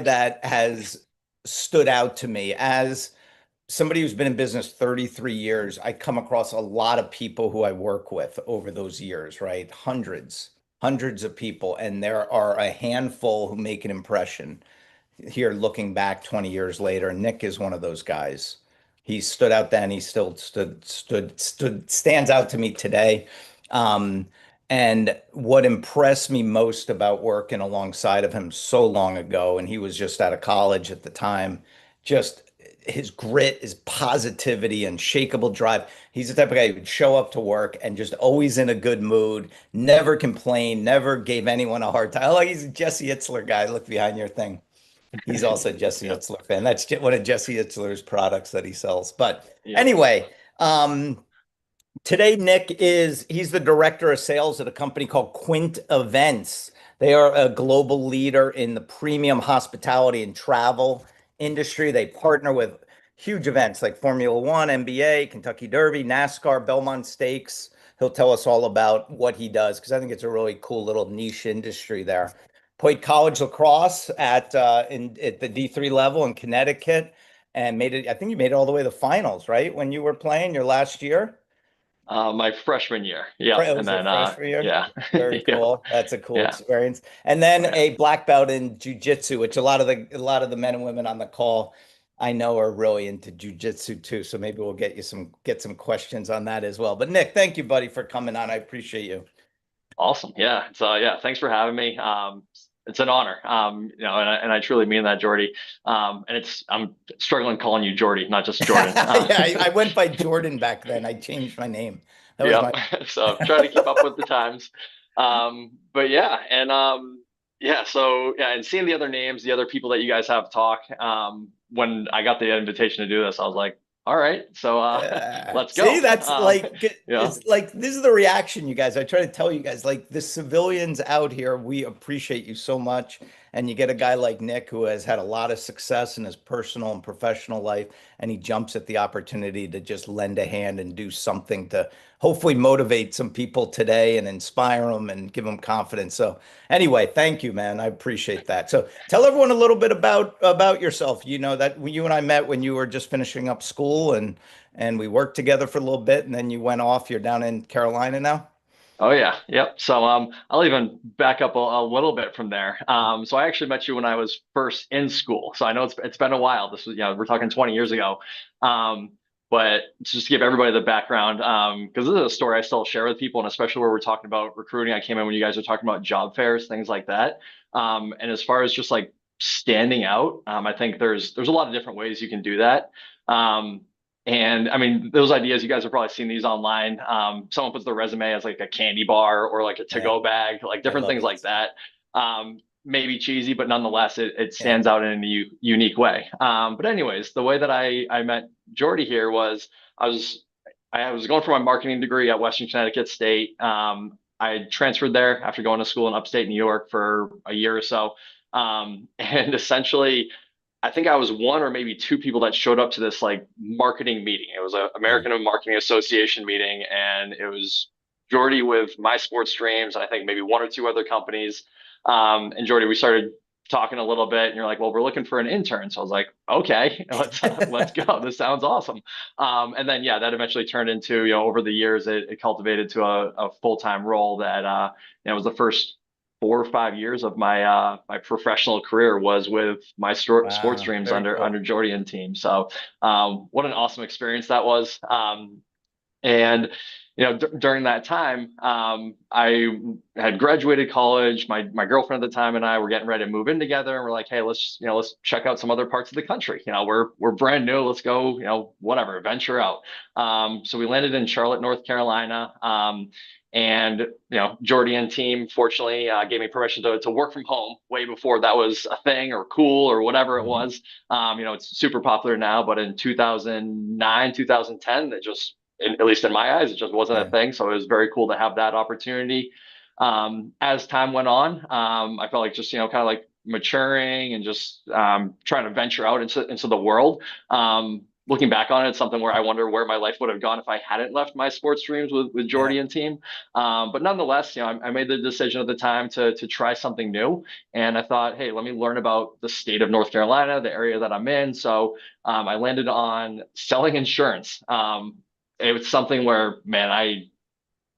that has stood out to me as somebody who's been in business 33 years. I come across a lot of people who I work with over those years, right? Hundreds of people, and there are a handful who make an impression here looking back 20 years later. Nick is one of those guys. He stood out then, he still stands out to me today. Um, and what impressed me most about working alongside of him so long ago, and he was just out of college at the time, just his grit, his positivity, unshakable drive. He's the type of guy who would show up to work and just always in a good mood, never complained, never gave anyone a hard time. Oh, he's a Jesse Itzler guy. Look behind your thing. He's also a Jesse Yep. Itzler fan. That's one of Jesse Itzler's products that he sells. But Yep. anyway, today he's the director of sales at a company called Quint Events. They are a global leader in the premium hospitality and travel industry. They partner with huge events like Formula One, NBA, Kentucky Derby, NASCAR, Belmont Stakes. He'll tell us all about what he does because I think it's a really cool little niche industry there. Played college lacrosse at the D3 level in Connecticut and made it. I think you made it all the way to the finals, right? When you were playing your last year. My freshman year. Yep. It And was your then freshman year. yeah. Very Yeah. cool. That's a cool Yeah. experience. And then Yeah. a black belt in jujitsu, which a lot of the men and women on the call I know are really into jujitsu too. So maybe we'll get some questions on that as well. But Nick, thank you, buddy, for coming on. I appreciate you. Awesome. Yeah. So yeah, thanks for having me. It's an honor. And I truly mean that, Jordy. And I'm struggling calling you Jordy, not just Jordan. Yeah, I went by Jordan back then. I changed my name. That was Yep. my So trying to keep up with the times. But yeah, and yeah, so yeah, and seeing the other names, the other people that you guys have talk, when I got the invitation to do this, I was like, all right, so let's See, go. that's like Yeah. it's like this is the reaction, you guys. I try to tell you guys, like the civilians out here, we appreciate you so much. And you get a guy like Nick who has had a lot of success in his personal and professional life, and he jumps at the opportunity to just lend a hand and do something to hopefully motivate some people today and inspire them and give them confidence. So anyway, thank you, man. I appreciate that. So tell everyone a little bit about yourself. You know that when you and I met when you were just finishing up school and we worked together for a little bit and then you went off. You're down in Carolina now. Oh yeah, yep. So I'll even back up a little bit from there. So I actually met you when I was first in school. So I know it's been a while. This was, we're talking 20 years ago. Um, but just to give everybody the background, because this is a story I still share with people, and especially where we're talking about recruiting. I came in when you guys are talking about job fairs, things like that. And as far as just like standing out, I think there's a lot of different ways you can do that. Um, and I mean, those ideas, you guys have probably seen these online. Someone puts their resume as like a candy bar or like a Yeah, to-go bag, like I different love things like those. that. Maybe cheesy, but nonetheless, it Yeah. stands out in a unique way. But anyways, the way that I met Jordy here was I was I was going for my marketing degree at Western Connecticut State. I transferred there after going to school in upstate New York for a year or so. And essentially, I think I was one or maybe two people that showed up to this like marketing meeting. It was a Yeah. American Marketing Association meeting, and it was Jordy with My Sports Dreams, and I think maybe one or two other companies. And Jordy, we started talking a little bit, and you're like, "Well, we're looking for an intern." So I was like, "Okay, let's go. This sounds awesome." And then yeah, that eventually turned into over the years it cultivated to a full time role that was the first 4 or 5 years of my professional career was with my sports Wow. dreams Very under cool. Jordy and team. So what an awesome experience that was. And during that time, I had graduated college. My girlfriend at the time and I were getting ready to move in together, and we're like, hey, let's check out some other parts of the country. We're brand new. Let's go. Whatever, venture out. So we landed in Charlotte, North Carolina. And Jordy and team fortunately gave me permission to work from home way before that was a thing or cool or whatever it Mhm. was. It's super popular now, but in 2009, 2010, at least in my eyes, it just wasn't a Yeah. thing. So it was very cool to have that opportunity. As time went on, I felt like just kind of like maturing and just trying to venture out into the world. looking back on it, it's something where I wonder where my life would have gone if I hadn't left my sports dreams with Yeah. Jordy and team. But nonetheless, I made the decision at the time to try something new, and I thought, hey, let me learn about the state of North Carolina, the area that I'm in. So I landed on selling insurance. It was something where, man, I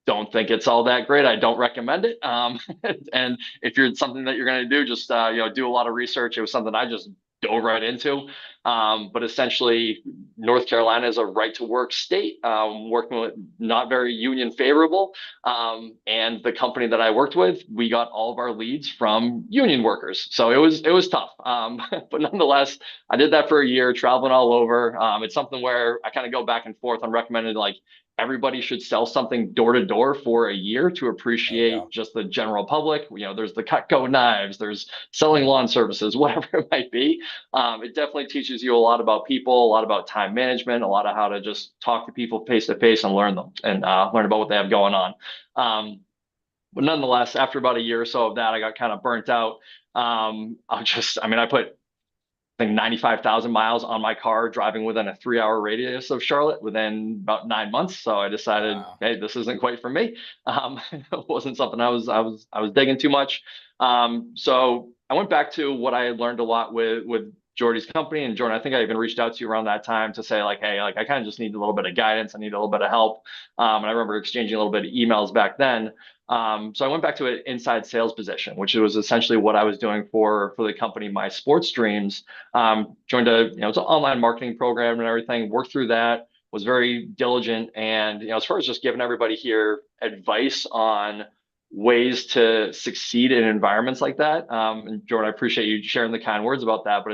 don't think it's all that great. I don't recommend it. And if you're something that you're going to do, just do a lot of research. It was something I just dove right into. But essentially, North Carolina is a right to work state, working with not very union favorable. And the company that I worked with, we got all of our leads from union workers. So it was tough. But nonetheless, I did that for a year, traveling all over. It's something where I kind of go back and forth on recommending like everybody should sell something door to door for a year to There you appreciate go. just the general public. There's the Cutco knives, there's selling Yeah. lawn services, whatever it might be. It definitely teaches you a lot about people, a lot about time management, a lot of how to just talk to people face to face and learn them and learn about what they have going on. But nonetheless, after about a year or so of that, I got kind of burnt out. I put I think 95,000 miles on my car driving within a 3 hour radius of Charlotte within about 9 months. So I decided, Wow. hey, this isn't quite for me. It wasn't something I was digging too much. So I went back to what I had learned a lot with Jordy's company. And Jordan, I think I even reached out to you around that time to say like, hey, like I kind of just need a little bit of guidance. I need a little bit of help. And I remember exchanging a little bit of emails back then. So I went back to an inside sales position, which was essentially what I was doing for the company, My Sports Dreams. Joined it's an online marketing program and everything, worked through that, was very diligent. And, as far as just giving everybody here advice on ways to succeed in environments like that. And Jordan, I appreciate you sharing the kind words about that, but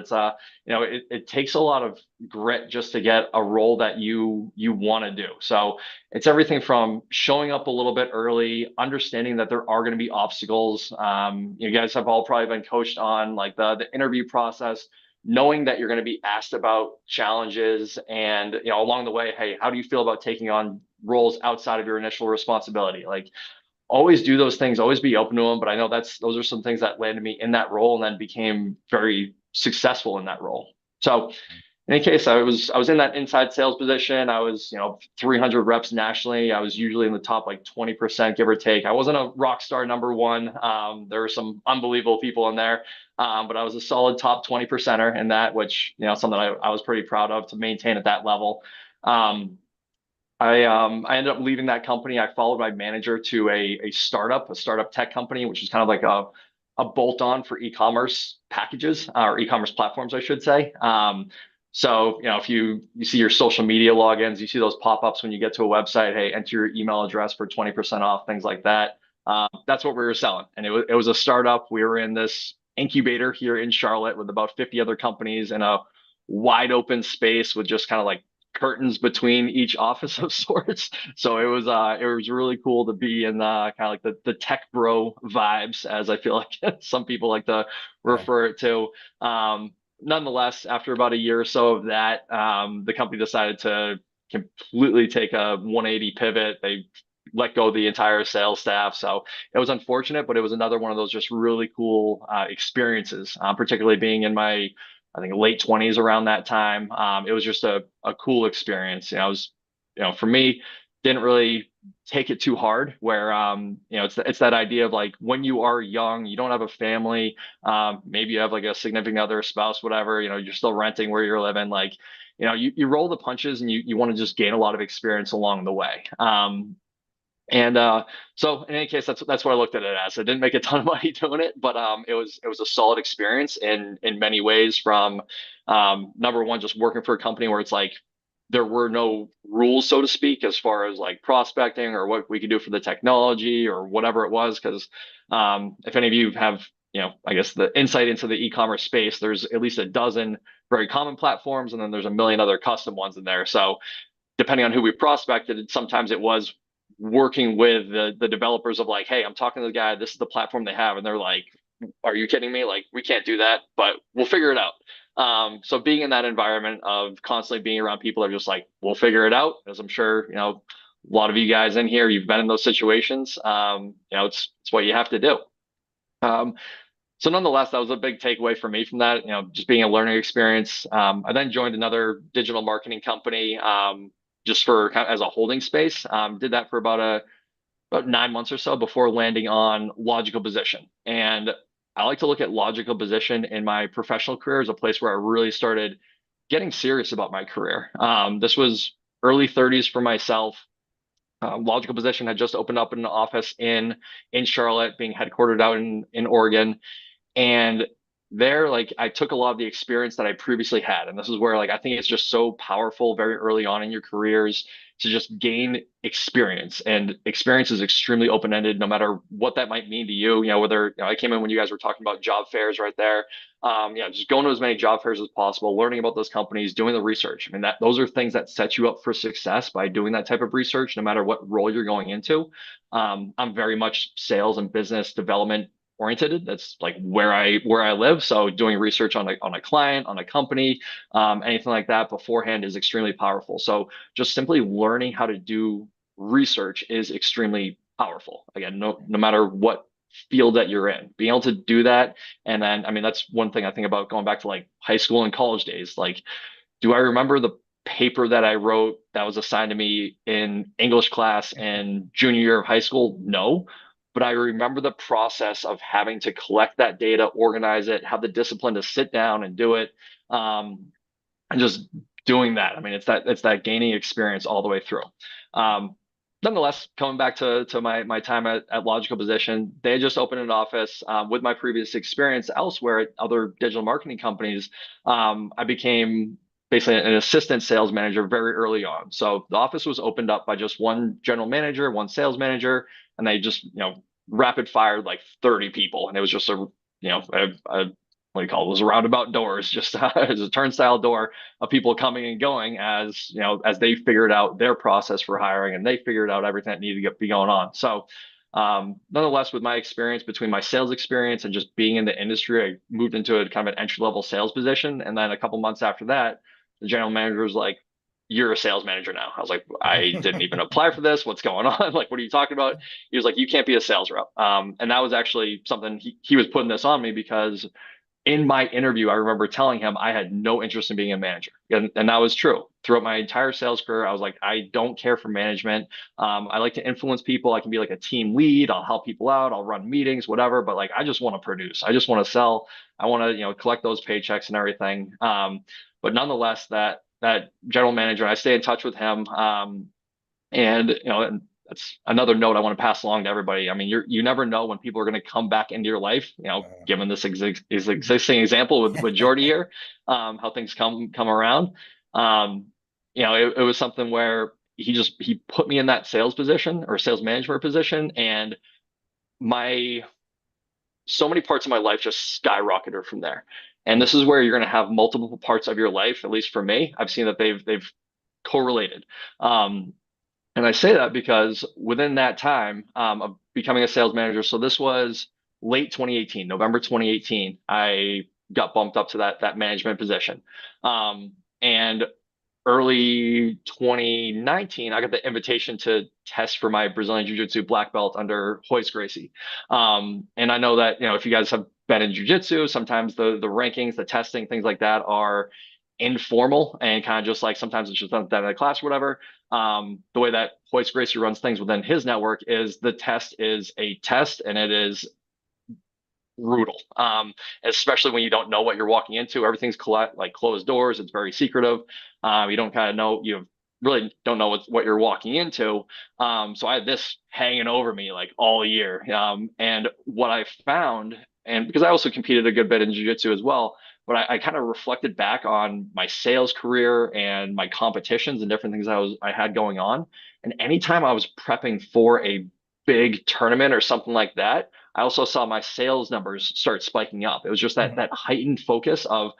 it takes a lot of grit just to get a role that you want to do. So it's everything from showing up a little bit early, understanding that there are going to be obstacles. You guys have all probably been coached on like the interview process, knowing that you're going to be asked about challenges and along the way, hey, how do you feel about taking on roles outside of your initial responsibility? Like always do those things, always be open to them. But I know those are some things that landed me in that role and then became very successful in that role. So in any case, I was in that inside sales position. I was, 300 reps nationally. I was usually in the top like 20%, give or take. I wasn't a rock star number one. There were some unbelievable people in there. But I was a solid top 20 percenter in that, which, something I was pretty proud of to maintain at that level. I ended up leaving that company. I followed my manager to a startup tech company, which is kind of like a bolt-on for e-commerce packages or e-commerce platforms, I should say. So, if you see your social media logins, you see those pop-ups when you get to a website, hey, enter your email address for 20% off, things like that. That's what we were selling. And it was a startup. We were in this incubator here in Charlotte with about 50 other companies in a wide open space with just kind of like curtains between each office of sorts. So it was really cool to be in kind of like the tech bro vibes, as I feel like some people like to Yeah. refer it to. Nonetheless, after about a year or so of that, the company decided to completely take a 180 pivot. They let go of the entire sales staff. So it was unfortunate, but it was another one of those just really cool experiences, particularly being in my, I think, late 20s around that time. It was just a cool experience. I was, for me, didn't really take it too hard where, it's that idea of like when you are young, you don't have a family, maybe you have like a significant other, spouse, whatever, you're still renting where you're living. Like, you roll the punches and you want to just gain a lot of experience along the way. And so in any case, that's what I looked at it as. I didn't make a ton of money doing it, but it was a solid experience in many ways. From number one, just working for a company where it's like there were no rules, so to speak, as far as like prospecting or what we could do for the technology or whatever it was. Because if any of you have, I guess the insight into the e-commerce space, there's at least a dozen very common platforms, and then there's a million other custom ones in there. So depending on who we prospected, sometimes it was working with the developers of like, hey, I'm talking to the guy, this is the platform they have, and they're like, are you kidding me? Like, we can't do that, but we'll figure it out. So being in that environment of constantly being around people that are just like, we'll figure it out, as I'm sure, a lot of you guys in here, you've been in those situations. It's what you have to do. Um, So nonetheless, that was a big takeaway for me from that, just being a learning experience. I then joined another digital marketing company, just for as a holding space. Did that for about 9 months or so before landing on logical position. And I like to look at logical position in my professional career as a place where I really started getting serious about my career. This was early 30s for myself. Logical position had just opened up an office in Charlotte, being headquartered out in Oregon. And there, like, I took a lot of the experience that I previously had. And this is where, like, I think it's just so powerful very early on in your careers to just gain experience. And experience is extremely open-ended, no matter what that might mean to you. Whether, I came in when you guys were talking about job fairs right there. Just going to as many job fairs as possible, learning about those companies, doing the research. I mean, those are things that set you up for success by doing that type of research, no matter what role you're going into. I'm very much sales and business development oriented. That's like where I live. So doing research on a client, on a company, anything like that beforehand is extremely powerful. So just simply learning how to do research is extremely powerful. Again, no matter what field that you're in, being able to do that. And then, I mean, that's one thing I think about going back to like high school and college days. Like, do I remember the paper that I wrote that was assigned to me in English class in junior year of high school? No. But I remember the process of having to collect that data, organize it, have the discipline to sit down and do it. And just doing that. I mean, it's that gaining experience all the way through. Um, Nonetheless, coming back to my time at Logical Position, they had just opened an office. With my previous experience elsewhere at other digital marketing companies, I became basically an assistant sales manager very early on. So the office was opened up by just one general manager, one sales manager, and they just rapid fired like 30 people, and it was just a what do you call it? Those roundabout doors, just as a turnstile door of people coming and going as they figured out their process for hiring and they figured out everything that needed to be going on. So, nonetheless, with my experience between my sales experience and just being in the industry, I moved into a kind of an entry level sales position. And then a couple months after that, the general manager was like, "You're a sales manager now." I was like, "I didn't even apply for this. What's going on? Like, what are you talking about?" He was like, "You can't be a sales rep." And that was actually something he was putting this on me because in my interview, I remember telling him I had no interest in being a manager. And that was true. Throughout my entire sales career, I was like, I don't care for management. I like to influence people. I can be like a team lead. I'll help people out. I'll run meetings, whatever. But like, I just want to produce. I just want to sell. I want to, collect those paychecks and everything. But nonetheless, that general manager, I stay in touch with him. And and that's another note I want to pass along to everybody. I mean, you never know when people are going to come back into your life. Given this existing example with Jordy here, how things come around. It was something where he put me in that sales position or sales management position, and my so many parts of my life just skyrocketed from there. And this is where you're going to have multiple parts of your life. At least for me, I've seen that they've correlated. And I say that because within that time of becoming a sales manager, so this was late 2018, November 2018, I got bumped up to that management position. And early 2019, I got the invitation to test for my Brazilian Jiu-Jitsu black belt under Royce Gracie. And I know that, if you guys have been in Jiu-Jitsu, sometimes the rankings, the testing, things like that are informal and kind of just like sometimes it's just done in a class or whatever. The way that Royce Gracie runs things within his network is the test is a test and it is brutal, especially when you don't know what you're walking into. Everything's like closed doors. It's very secretive. You don't kind of know, you really don't know what you're walking into. So I had this hanging over me like all year. And what I found, and because I also competed a good bit in jiu-jitsu as well, but I kind of reflected back on my sales career and my competitions and different things I had going on. And anytime I was prepping for a big tournament or something like that, I also saw my sales numbers start spiking up. It was just that heightened focus of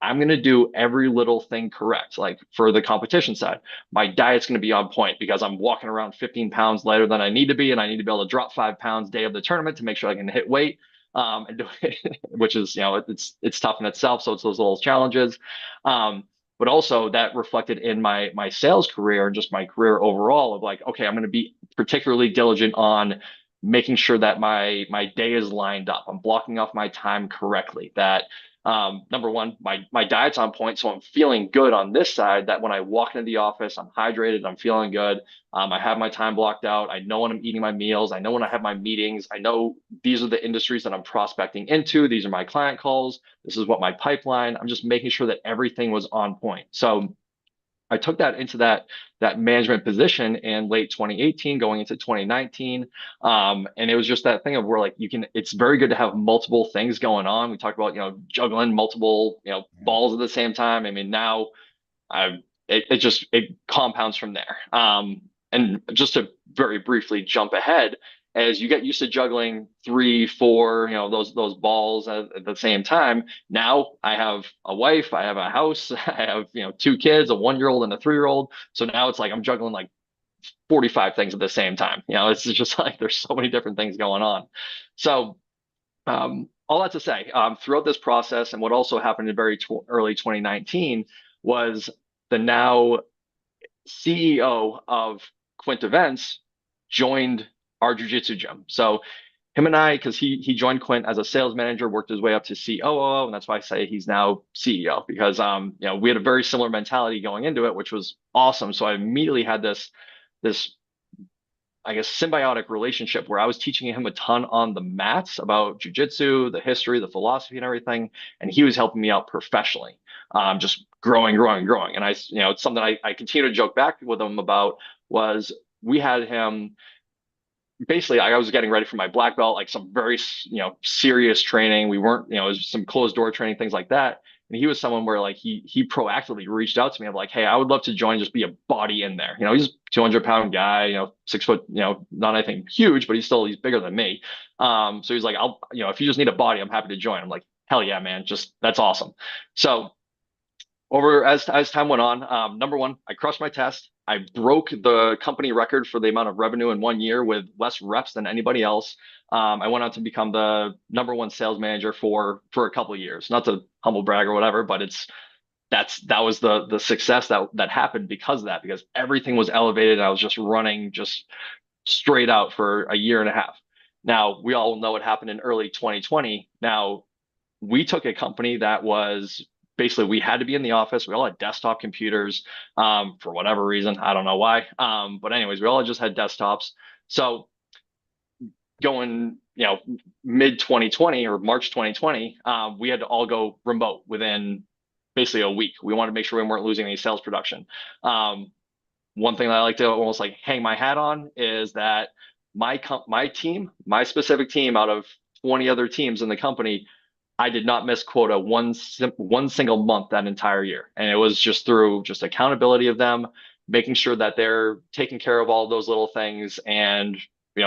I'm going to do every little thing correct. Like for the competition side, my diet's going to be on point because I'm walking around 15 pounds lighter than I need to be, and I need to be able to drop 5 pounds day of the tournament to make sure I can hit weight. And do it, which is it's tough in itself. So it's those little challenges. But also that reflected in my sales career and just my career overall of like, okay, I'm going to be particularly diligent on making sure that my day is lined up. I'm blocking off my time correctly. That number one, my diet's on point, so I'm feeling good on this side. That when I walk into the office, I'm hydrated, I'm feeling good. I have my time blocked out. I know when I'm eating my meals. I know when I have my meetings. I know these are the industries that I'm prospecting into. These are my client calls. This is what my pipeline. I'm just making sure that everything was on point. So I took that into that management position in late 2018, going into 2019. And it was just that thing of where like it's very good to have multiple things going on. We talked about, juggling multiple, balls at the same time. I mean, now I it compounds from there. And just to very briefly jump ahead, as you get used to juggling three, four, those balls at the same time. Now I have a wife, I have a house, I have two kids, a 1-year-old and a 3-year-old. So now it's like I'm juggling like 45 things at the same time. It's just like there's so many different things going on. So all that to say, throughout this process, and what also happened in very early 2019 was the now CEO of Quint Events joined our jujitsu gym. So him and I, because he joined Quint as a sales manager, worked his way up to COO, and that's why I say he's now CEO because we had a very similar mentality going into it, which was awesome. So I immediately had this I guess symbiotic relationship where I was teaching him a ton on the mats about jujitsu, the history, the philosophy, and everything, and he was helping me out professionally, just growing, growing, growing. And it's something I continue to joke back with him about was we had him basically I was getting ready for my black belt, like some very serious training. We weren't, it was some closed door training, things like that. And he was someone where like he proactively reached out to me of like, hey, I would love to join, just be a body in there. He's a 200-pound guy, 6 foot, not anything huge, but he's bigger than me. So he's like, I'll, if you just need a body, I'm happy to join. I'm like, hell yeah, man, just that's awesome. So over as time went on, number one, I crushed my test. I broke the company record for the amount of revenue in 1 year with less reps than anybody else. I went on to become the number one sales manager for a couple of years. Not to humble brag or whatever, but that was the success that happened because of that, because everything was elevated. I was just running just straight out for a year and a half. Now we all know what happened in early 2020. Now we took a company that was basically we had to be in the office. We all had desktop computers for whatever reason. I don't know why. But anyways, we all just had desktops. So going, mid 2020 or March 2020, we had to all go remote within basically a week. We wanted to make sure we weren't losing any sales production. One thing that I like to almost like hang my hat on is that my team, my specific team out of 20 other teams in the company, I did not miss quota one single month that entire year. And it was just through just accountability of them, making sure that they're taking care of all those little things and,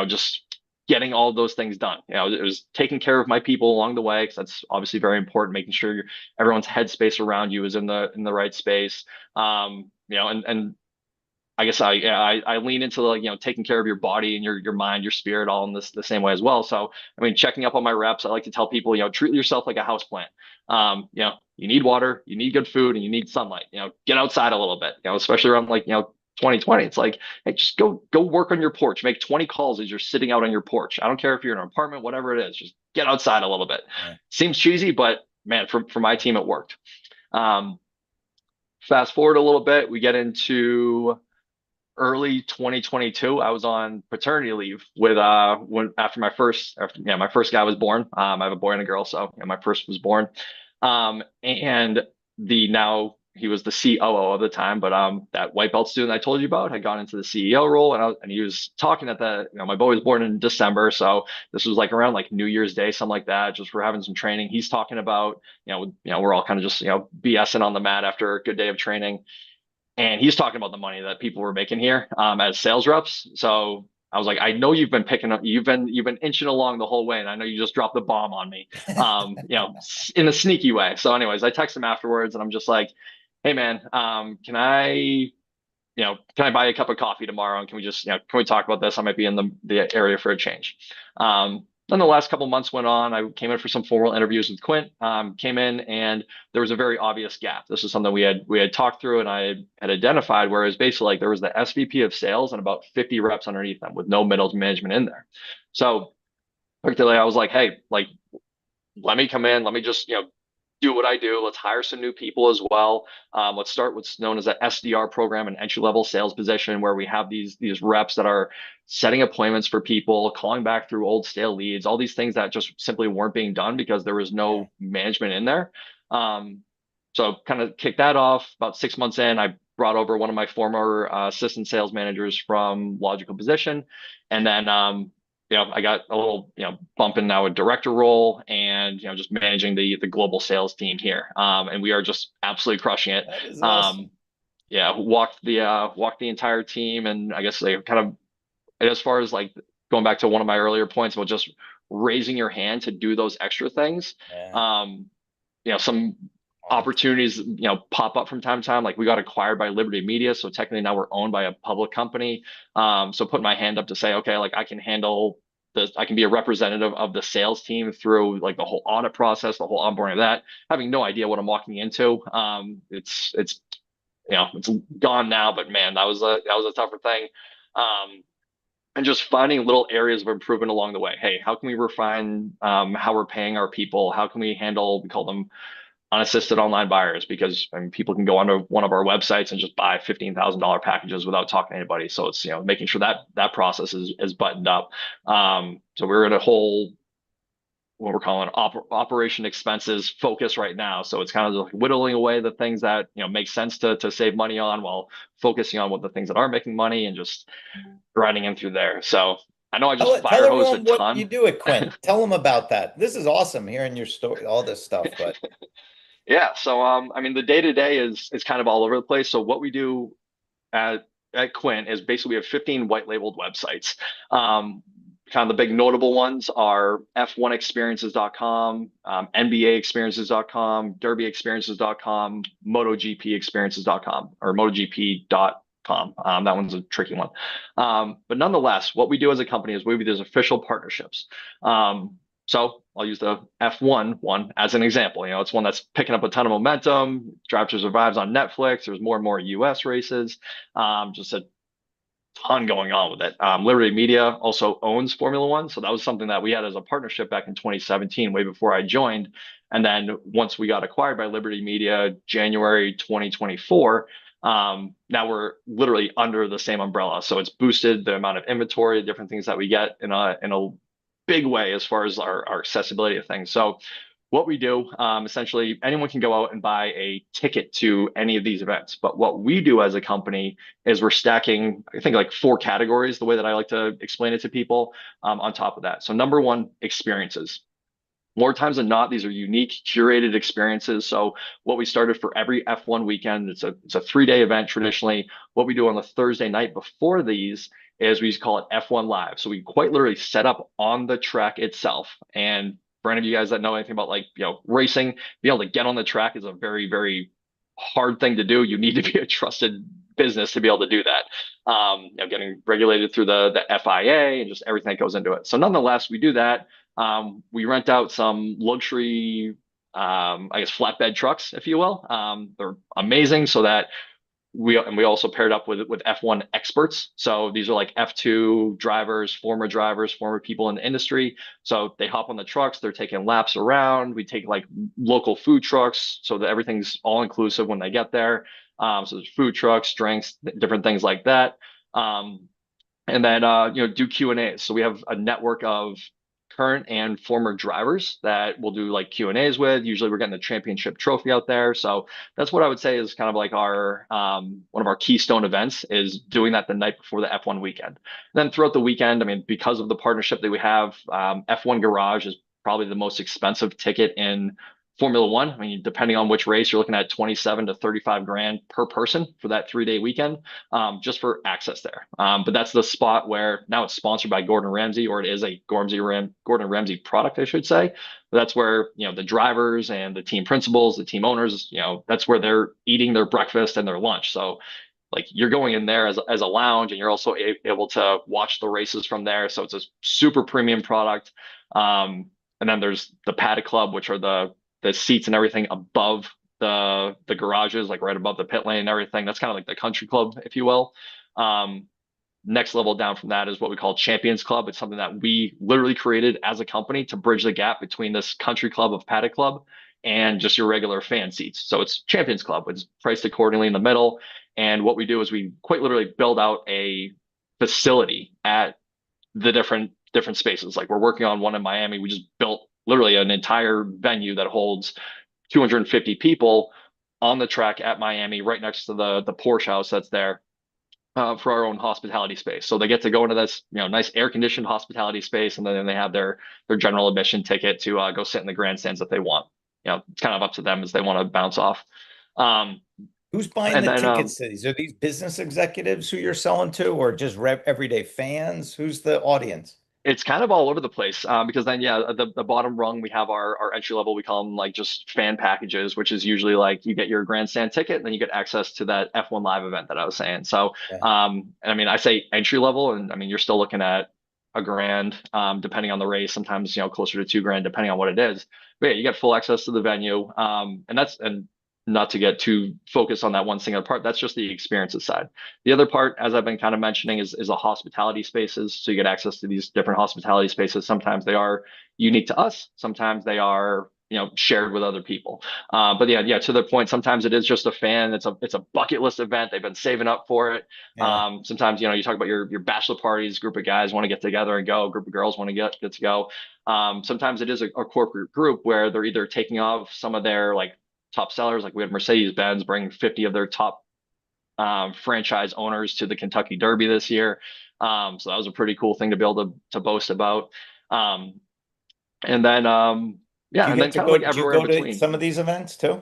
just getting all those things done. It was taking care of my people along the way, because that's obviously very important, making sure everyone's headspace around you is in the right space. And I guess I lean into like taking care of your body and your mind, your spirit, all in the same way as well. So I mean, checking up on my reps, I like to tell people treat yourself like a house plant. You need water, you need good food, and you need sunlight. Get outside a little bit. Especially around like 2020. It's like, hey, just go work on your porch. Make 20 calls as you're sitting out on your porch. I don't care if you're in an apartment, whatever it is. Just get outside a little bit. Yeah. Seems cheesy, but man, for my team, it worked. Fast forward a little bit, we get into early 2022. I was on paternity leave with after my first guy was born. I have a boy and a girl, so my first was born. And now he was the COO of the time, but that white belt student I told you about had gone into the CEO role, and he was talking at my boy was born in December, so this was like around like New Year's Day, something like that. Just we're having some training. He's talking about we're all kind of just BSing on the mat after a good day of training. And he's talking about the money that people were making here as sales reps. So I was like, I know you've been picking up, you've been inching along the whole way, and I know you just dropped the bomb on me, in a sneaky way. So, anyways, I text him afterwards, and I'm just like, hey man, can I buy you a cup of coffee tomorrow, and can we just can we talk about this? I might be in the area for a change. then the last couple months went on. I came in for some formal interviews with Quint. Came in and there was a very obvious gap. This is something we had talked through and I had identified. Whereas basically, like there was the SVP of sales and about 50 reps underneath them with no middle management in there. So particularly, I was like, hey, like let me come in. Let me just do what I do. Let's hire some new people as well. Let's start what's known as an SDR program, an entry level sales position, where we have these reps that are setting appointments for people, calling back through old stale leads, all these things that just simply weren't being done because there was Yeah. no management in there. Um, so kind of kicked that off. About 6 months in, I brought over one of my former assistant sales managers from Logical Position, and then I got a little, bump in now a director role and, just managing the global sales team here. And we are just absolutely crushing it. That is Um, awesome. yeah, walked the entire team. And I guess they kind of, as far as like going back to one of my earlier points about just raising your hand to do those extra things. Yeah. Um, some Right. opportunities, pop up from time to time. Like we got acquired by Liberty Media, so technically now we're owned by a public company. So putting my hand up to say, okay, like I can handle this, I can be a representative of the sales team through like the whole audit process, the whole onboarding of that, having no idea what I'm walking into. It's gone now, but man, that was a tougher thing. Um, and just finding little areas of improvement along the way. Hey, how can we refine how we're paying our people? How can we handle, we call them unassisted online buyers, because I mean, people can go onto one of our websites and just buy $15,000 packages without talking to anybody. So it's making sure that process is buttoned up. So we're in a whole what we're calling operation expenses focus right now. So it's kind of like whittling away the things that make sense to save money on, while focusing on what the things that are making money and just grinding in through there. So I know I just Tell fire hosed a everyone what you ton. do at Quint. Tell them about that. This is awesome hearing your story, all this stuff, but Yeah. So I mean the day to day is kind of all over the place. So what we do at Quint is basically we have 15 white labeled websites. Kind of the big notable ones are f1experiences.com, nbaexperiences.com, derbyexperiences.com, motogpexperiences.com, or motogp.com. That one's a tricky one. But nonetheless, what we do as a company is we do these official partnerships. So I'll use the F1 one as an example. It's one that's picking up a ton of momentum. Drive to Survive's on Netflix. There's more and more US races. Just a ton going on with it. Liberty Media also owns Formula One. So that was something that we had as a partnership back in 2017, way before I joined. And then once we got acquired by Liberty Media, January 2024, now we're literally under the same umbrella. So it's boosted the amount of inventory, different things that we get in a big way as far as our accessibility of things. So what we do, essentially, anyone can go out and buy a ticket to any of these events. But what we do as a company is we're stacking, I think, like four categories, the way that I like to explain it to people, on top of that. So number one, experiences. More times than not, these are unique, curated experiences. So what we started for every F1 weekend, it's a 3-day event traditionally. What we do on the Thursday night before these is we call it F1 Live. So we quite literally set up on the track itself. And for any of you guys that know anything about like racing, being able to get on the track is a very, very hard thing to do. You need to be a trusted business to be able to do that. Getting regulated through the FIA and just everything that goes into it. So nonetheless, we do that. We rent out some luxury, I guess, flatbed trucks, if you will. They're amazing, so that we also paired up with F1 experts. So these are like F2 drivers, former people in the industry. So they hop on the trucks, they're taking laps around. We take like local food trucks so that everything's all inclusive when they get there. So there's food trucks, drinks, different things like that. And then do Q&As. So we have a network of current and former drivers that we'll do like Q&As with. Usually we're getting the championship trophy out there. So that's what I would say is kind of like our one of our keystone events, is doing that the night before the F1 weekend. Then throughout the weekend, I mean, because of the partnership that we have, F1 Garage is probably the most expensive ticket in Formula One. I mean, depending on which race, you're looking at 27 to 35 grand per person for that 3-day weekend, just for access there. But that's the spot where now it's sponsored by Gordon Ramsay, or it is a Gordon Ramsay product, I should say. But that's where, the drivers and the team principals, the team owners, that's where they're eating their breakfast and their lunch. So like you're going in there as a lounge, and you're also able to watch the races from there. So it's a super premium product. And then there's the paddock club, which are the seats and everything above the garages, like right above the pit lane and everything. That's kind of like the country club, if you will. Um, Next level down from that is what we call Champions Club. It's something that we literally created as a company to bridge the gap between this country club of paddock club and just your regular fan seats. So it's Champions Club. It's priced accordingly in the middle. And what we do is we quite literally build out a facility at the different spaces. Like we're working on one in Miami. We just built literally an entire venue that holds 250 people on the track at Miami, right next to the Porsche house that's there, for our own hospitality space. So they get to go into this, nice air conditioned hospitality space, and then they have their general admission ticket to go sit in the grandstands if they want. It's kind of up to them as they want to bounce off. Um, Who's buying and the then tickets to these? Are these business executives who you're selling to, or just everyday fans? Who's the audience? It's kind of all over the place, because then, yeah, the bottom rung, we have our entry level, we call them like just fan packages, which is usually like you get your grandstand ticket and then you get access to that F1 live event that I was saying. So Yeah. and I mean, I say entry level, and I mean you're still looking at a grand, depending on the race, sometimes closer to 2 grand depending on what it is. But yeah, you get full access to the venue, and not to get too focused on that one single part, that's just the experiences side. The other part, as I've been kind of mentioning, is the hospitality spaces. So you get access to these different hospitality spaces. Sometimes they are unique to us. Sometimes they are, shared with other people. But yeah, to the point, sometimes it is just a fan. It's a bucket list event. They've been saving up for it. Yeah. Sometimes, you talk about your bachelor parties, group of guys want to get together and go, group of girls want to get to go. Sometimes it is a corporate group where they're either taking off some of their like top sellers. Like we had Mercedes-Benz bring 50 of their top franchise owners to the Kentucky Derby this year. So that was a pretty cool thing to be able to boast about. Um, and then Do yeah, you and get then to kind of go? like Do you everywhere in go to between. some of these events too?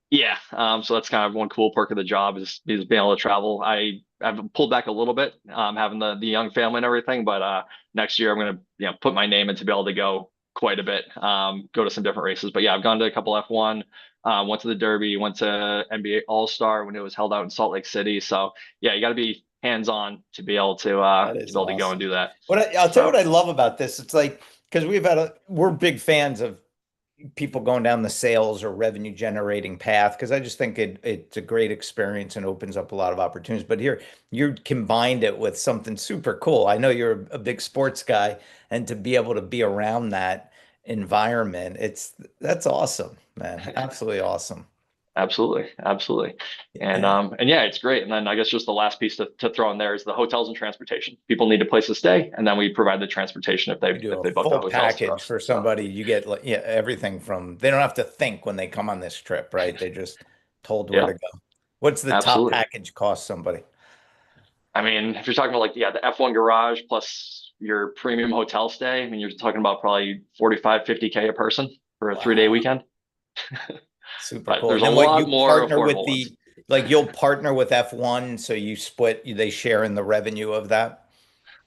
Yeah, so that's kind of one cool perk of the job is being able to travel. I've pulled back a little bit, having the young family and everything, but next year I'm gonna put my name in to be able to go quite a bit, go to some different races. But yeah, I've gone to a couple F1, went to the Derby, went to NBA All Star when it was held out in Salt Lake City. So yeah, you got to be hands on That to is be able to go and awesome. do that. I'll tell you what So I love about this. It's like because we're big fans of people going down the sales or revenue generating path because I just think it's a great experience and opens up a lot of opportunities. But here you combined it with something super cool. I know you're a big sports guy, and to be able to be around that environment, that's awesome, man. Absolutely awesome. absolutely, absolutely. Yeah. And yeah, it's great. And then I guess just the last piece to throw in there is the hotels and transportation. People need a place to stay, and then we provide the transportation if You do if a they book the full hotels through package us. for So somebody. You get like, yeah, everything from they don't have to think when they come on this trip, right? They just told where yeah, to go. What's the top absolutely. package cost somebody? I mean, if you're talking about like, yeah, the F1 garage plus your premium hotel stay, I mean, you're talking about probably 45, 50K a person for a 3 day Wow. weekend. Super But cool. there's And a then what lot you more partner with affordable ones. you'll partner with F1, so you split, they share in the revenue of that.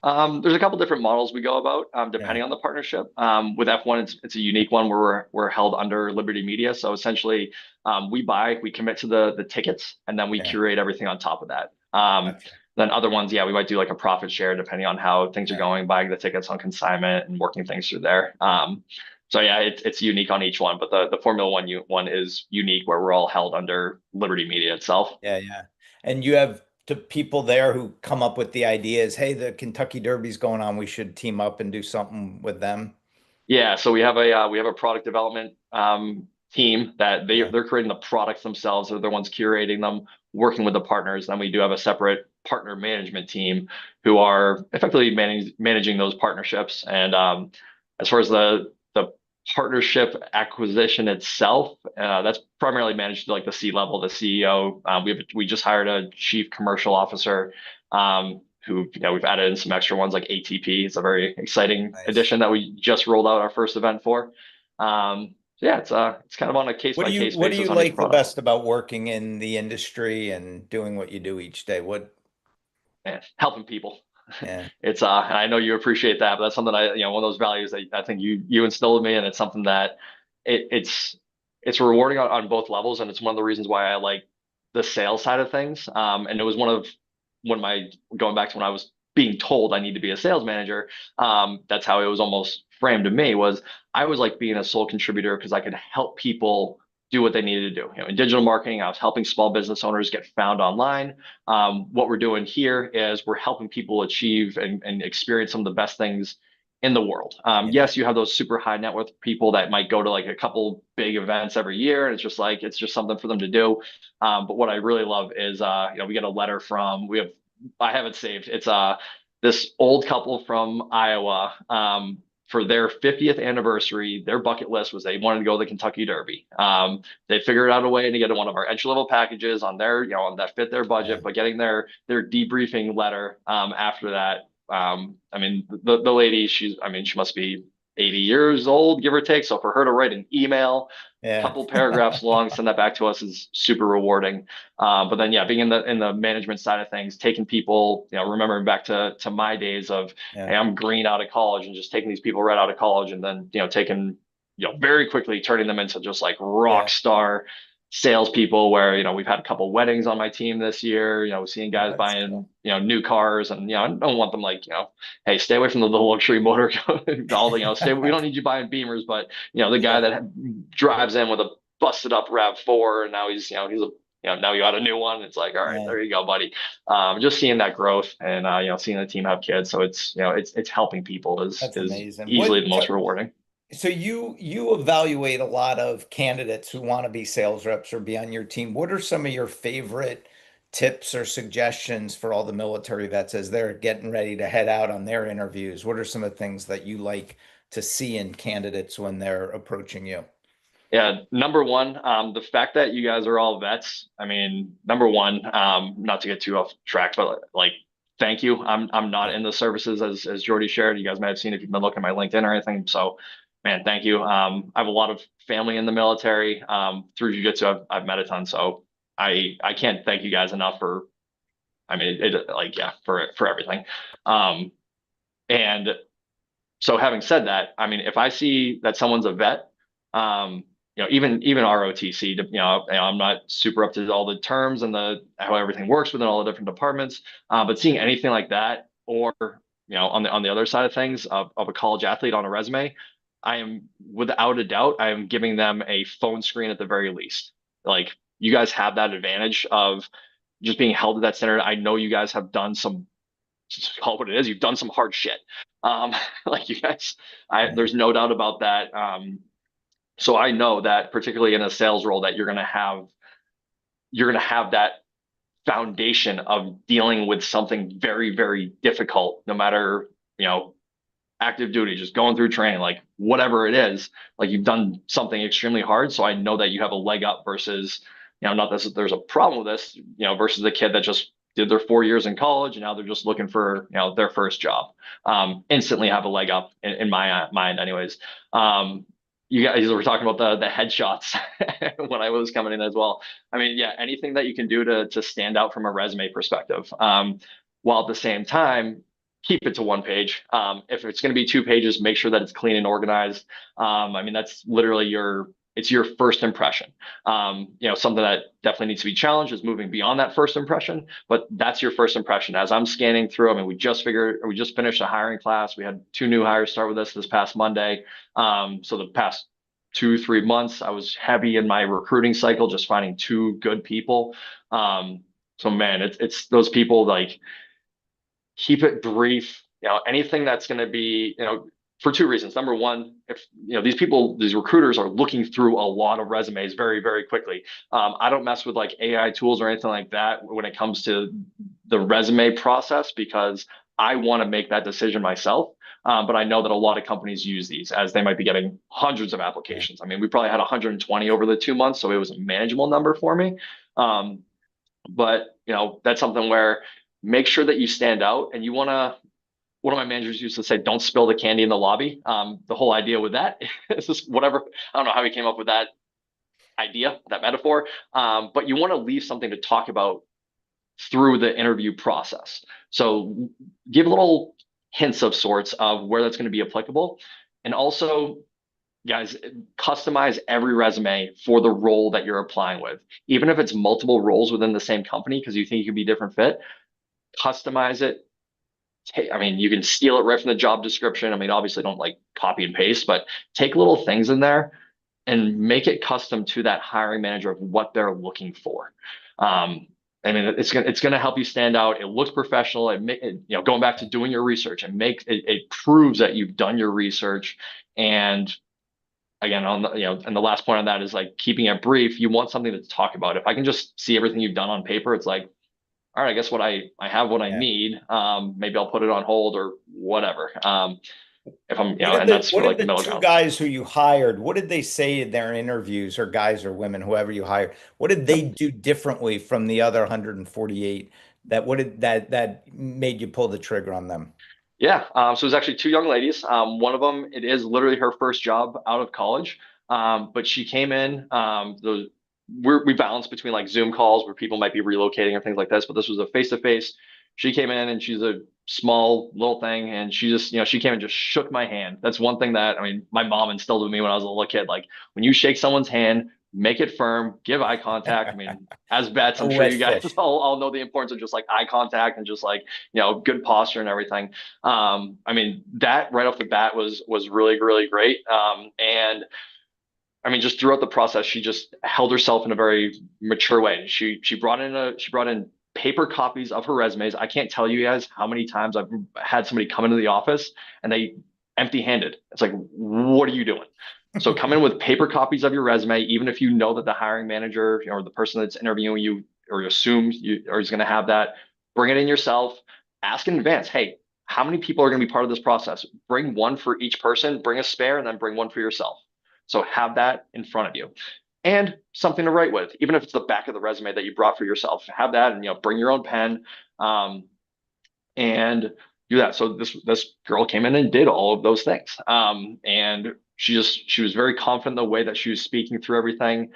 There's a couple different models we go about, Yeah. depending on the partnership. With F1, it's a unique one where we're held under Liberty Media. So essentially, we commit to the tickets, and then we Yeah. curate everything on top of that. Gotcha. Then other ones, yeah, we might do like a profit share depending on how things are Yeah. going, buying the tickets on consignment and working things through there. So yeah, it's unique on each one, but the Formula one is unique where we're all held under Liberty Media itself. Yeah, yeah. And you have the people there who come up with the ideas, hey, the Kentucky Derby's going on, we should team up and do something with them. Yeah, so we have a product development team that Yeah. they're creating the products themselves. They're the ones curating them, working with the partners. Then we do have a separate partner management team who are effectively managing those partnerships. And as far as the partnership acquisition itself, that's primarily managed like the C level, the CEO. We just hired a chief commercial officer. Who we've added in some extra ones like ATP. It's a very exciting Nice. addition that we just rolled out our first event for. So yeah, it's kind of on a case by case What do you basis on each like the product. best about working in the industry and doing what you do each day? What, And helping people. yeah, It's and I know you appreciate that, but that's something one of those values that I think you instilled in me, and it's something that it's rewarding on both levels, and it's one of the reasons why I like the sales side of things. And it was one of my going back to when I was being told I need to be a sales manager. That's how it was almost framed to me, was I was like being a sole contributor because I could help people do what they needed to do. In digital marketing, I was helping small business owners get found online. What we're doing here is we're helping people achieve and experience some of the best things in the world. Yeah. Yes, you have those super high net worth people that might go to like a couple big events every year, and it's just something for them to do. But what I really love is, we get a letter from I have it saved. It's this old couple from Iowa. For their 50th anniversary, their bucket list was they wanted to go to the Kentucky Derby. They figured out a way to get one of our entry level packages on their, on that fit their budget, but getting their debriefing letter after that. I mean, the lady, she must be 80 years old, give or take. So for her to write an email, Yeah. couple paragraphs long, send that back to us is super rewarding. But then, yeah, being in the management side of things, taking people, remembering back to my days of, Yeah. hey, I'm green out of college, and just taking these people right out of college, and then taking, very quickly turning them into just like rock Yeah. star salespeople. Where we've had a couple weddings on my team this year. Seeing guys That's buying cool. new cars, and I don't want them like hey, stay away from the luxury motor. All the stay. We don't need you buying Beamers, but the guy Yeah. that drives in with a busted up RAV4, and now he's now you got a new one. It's like, all right, Yeah. there you go, buddy. Just seeing that growth, and seeing the team have kids, so it's it's helping people is That's amazing. easily the most rewarding. So you evaluate a lot of candidates who want to be sales reps or be on your team. What are some of your favorite tips or suggestions for all the military vets as they're getting ready to head out on their interviews? What are some of the things that you like to see in candidates when they're approaching you? Yeah, number one, the fact that you guys are all vets. I mean, number one, not to get too off track, but like, thank you. I'm not Yeah. in the services as Jordy shared. You guys might have seen if you've been looking at my LinkedIn or anything. So, man, thank you. I have a lot of family in the military. Through jiu-jitsu, I've met a ton. So I can't thank you guys enough for. I mean, like, yeah, for everything. Um, and so having said that, I mean, if I see that someone's a vet, even ROTC, I'm not super up to all the terms and the how everything works within all the different departments. But seeing anything like that, or on the other side of things of a college athlete on a resume, I am without a doubt, I am giving them a phone screen at the very least. Like, you guys have that advantage of just being held to that standard. I know you guys have done some, just call it what it is. You've done some hard shit. Um, like you guys, Yeah. there's no doubt about that. So I know that particularly in a sales role that you're gonna have that foundation of dealing with something very, very difficult, no matter, active duty, just going through training, like whatever it is, like you've done something extremely hard. So I know that you have a leg up versus, not that there's a problem with this, versus the kid that just did their 4 years in college and now they're just looking for, their first job. Instantly have a leg up in my mind, anyways. You guys were talking about the headshots when I was coming in as well. I mean, yeah, anything that you can do to stand out from a resume perspective, while at the same time keep it to one page. If it's going to be 2 pages, make sure that it's clean and organized. I mean, that's literally it's your first impression. Something that definitely needs to be challenged is moving beyond that first impression, but that's your first impression. As I'm scanning through, I mean, we just finished a hiring class. We had 2 new hires start with us this past Monday. So the past 2, 3 months, I was heavy in my recruiting cycle, just finding 2 good people. So man, it's those people, like, keep it brief. Anything that's going to be, for 2 reasons. Number one, if these recruiters are looking through a lot of resumes very, very quickly. I don't mess with like AI tools or anything like that when it comes to the resume process, because I want to make that decision myself. But I know that a lot of companies use these, as they might be getting hundreds of Yeah. applications. I mean, we probably had 120 over the 2 months, so it was a manageable number for me. Um, but that's something where make sure that you stand out, and you want to. One of my managers used to say, "Don't spill the candy in the lobby." The whole idea with that is just whatever. I don't know how he came up with that idea, that metaphor, but you want to leave something to talk about through the interview process. So give little hints of sorts of where that's going to be applicable, and also, guys, customize every resume for the role that you're applying with. Even if it's multiple roles within the same company because you think you could be a different fit, customize it I mean, you can steal it right from the job description. I mean, obviously don't like copy and paste, but take little things in there and make it custom to that hiring manager of what they're looking for. Um, I mean, it's gonna help you stand out. It looks professional. Going back to doing your research, it proves that you've done your research. And again, and the last point on that is like keeping it brief. You want something to talk about. If I can just see everything you've done on paper, it's like, all right, I guess I have what I Yeah. need. Maybe I'll put it on hold or whatever. If I'm, What did and the that's for what did like the the middle two ground. guys who you hired, what did they say in their interviews, or guys or women, whoever you hired? What did they do differently from the other 148 that what did that made you pull the trigger on them? Yeah. So there's actually two young ladies. One of them, it is literally her first job out of college. But she came in, we balance between like Zoom calls where people might be relocating or things like this, but this was a face to face. She came in and she's a small little thing, and she just, she came and just shook my hand. That's one thing that, I mean, my mom instilled in me when I was a little kid. Like when you shake someone's hand, make it firm, give eye contact. I mean, as vets, I'm No sure wet you guys fish. all know the importance of just like eye contact and just like, good posture and everything. I mean, that right off the bat was really, really great. And I mean, just throughout the process, she just held herself in a very mature way. She brought in paper copies of her resumes. I can't tell you guys how many times I've had somebody come into the office and they empty-handed. It's like, what are you doing? So come in with paper copies of your resume, even if you know that the hiring manager, or the person that's interviewing you, or you assume you or is going to have that. Bring it in yourself. Ask in advance. Hey, how many people are going to be part of this process? Bring one for each person. Bring a spare, and then bring one for yourself. So have that in front of you and something to write with, even if it's the back of the resume that you brought for yourself. Have that, and bring your own pen, um, and do that. So this girl came in and did all of those things, and she was very confident in the way that she was speaking through everything.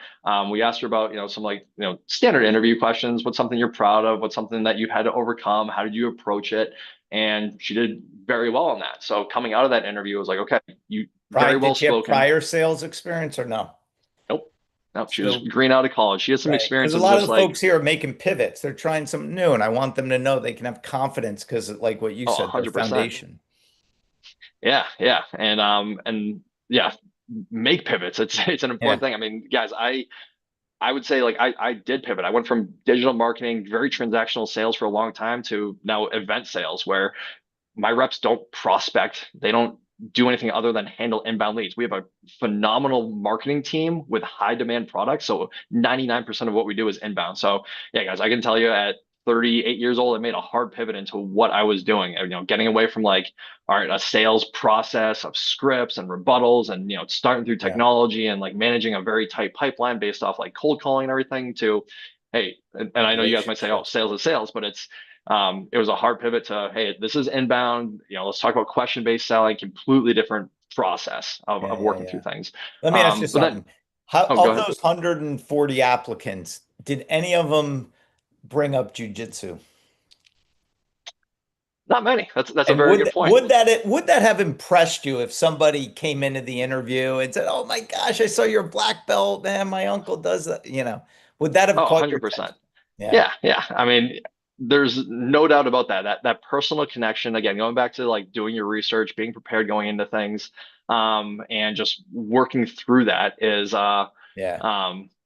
We asked her about some like standard interview questions. What's something you're proud of? What's something that you've had to overcome? How did you approach it? And she did very well on that. So coming out of that interview, it was like, okay, you very well Did she have spoken. prior sales experience or no? Nope. Nope. She was Still, green out of college. She had some right. Because experience a with lot of just the like, folks here are making pivots. They're trying something new, and I want them to know they can have confidence because, like what you oh, said, their 100%. foundation. Yeah. Yeah. And yeah, make pivots. It's an important Yeah. thing. I mean, guys, I would say like I did pivot. I went from digital marketing, very transactional sales for a long time to now event sales where my reps don't prospect. They don't do anything other than handle inbound leads. We have a phenomenal marketing team with high demand products. So 99% of what we do is inbound. So yeah, guys, I can tell you at 38 years old, I made a hard pivot into what I was doing, getting away from like, all right, a sales process of scripts and rebuttals and, starting through Yeah. technology and like managing a very tight pipeline based off like cold calling and everything to, hey, and I know you guys might say, oh, Relationships. sales is sales, but it was a hard pivot to, hey, this is inbound. Let's talk about question-based selling, completely different process Yeah, of yeah, working through yeah. things. Let me ask you But then, something. How oh, go of ahead. those 140 applicants, did any of them bring up jujitsu? Not many. That's a And very good point. would that have impressed you if somebody came into the interview and said, "Oh my gosh, I saw your black belt, man. My uncle does that." Would that have Oh, caught your 100%. attention? Yeah, Yeah, yeah. I mean, there's no doubt about that. That personal connection, again, going back to like doing your research, being prepared going into things, and just working through that is yeah.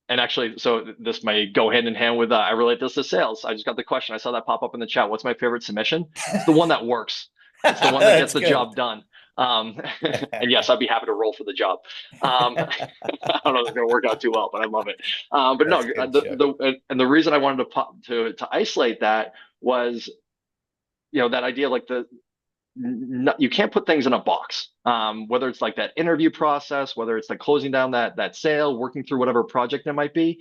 and actually, so this may go hand in hand with I relate this to sales. I just got the question. I saw that pop up in the chat. What's my favorite submission? It's the one that works. It's the one that gets That's the good. job done. And yes, I'd be happy to roll for the job. I don't know if it's going to work out too well, but I love it. But no, That's good, Chip. and the reason I wanted to isolate that was, that idea like you can't put things in a box. Whether it's like that interview process, whether it's like closing down that sale, working through whatever project it might be,